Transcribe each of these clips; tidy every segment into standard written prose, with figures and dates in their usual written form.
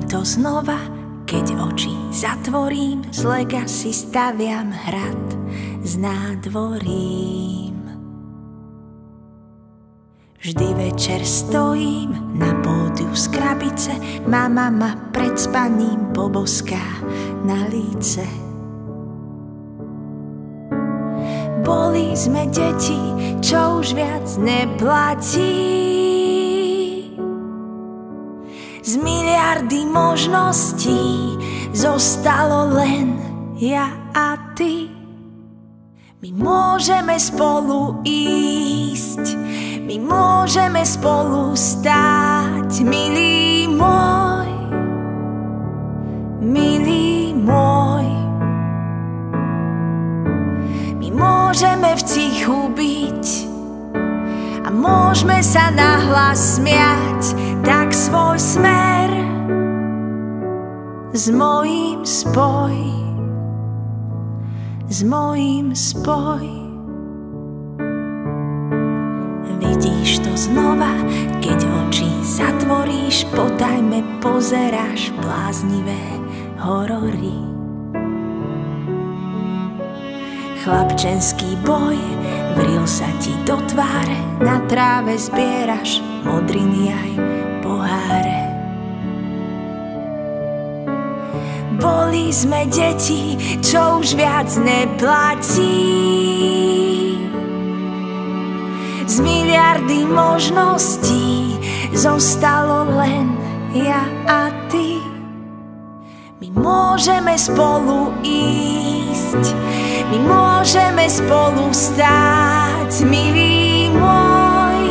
to znova, keď oči zatvorím, z lega si staviam hrad s nádvorím. Vždy večer stojím na pódiu z krabice, mama ma pred spaním poboská na líce. Boli sme deti, čo už viac neplatí. Z miliardy možností zostalo len ja a ty. My môžeme spolu ísť, my môžeme spolu stáť, milý môj, milý môj. My môžeme v tichu byť a môžeme sa nahlas smiať, tak svoj smer s mojím spoj, s mojím spoj. Vidíš to znova, keď oči zatvoríš, potajme pozeráš bláznivé horory. Chlapčenský boj vril sa ti do tváre, na tráve zbieraš modriny aj poháre. Boli sme deti, čo už viac neplatí. Z miliardy možností zostalo len ja a ty. My môžeme spolu ísť, my môžeme spolu stáť, milý môj,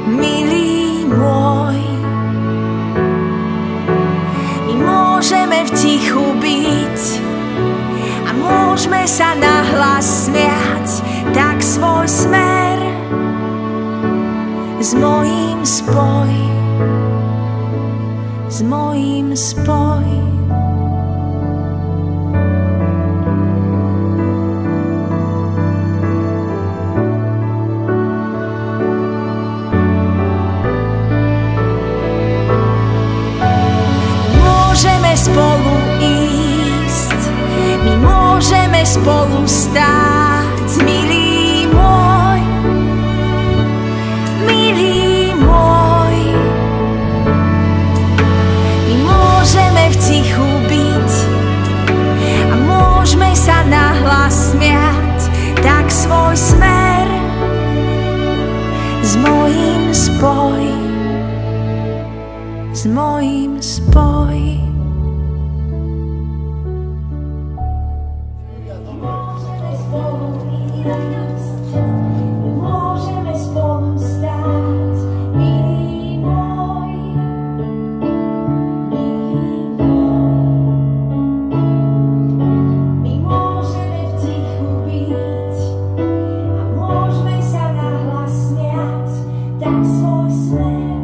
milý môj. My môžeme v tichu byť a môžeme sa nahlas smiať, tak svoj smer s mojím spoj, s mojím spoj. Môžeme spolu ísť, my môžeme spolu stáť, milý môj, milý môj. My môžeme v tichu byť a môžeme sa nahlas smiať, tak svoj smer s mojím spoj, s mojím spoj. Môžeme spolu stáť, milý môj, milý môj. My môžeme v tichu byť a môžeme sa nahlas smiať, tak svoj smer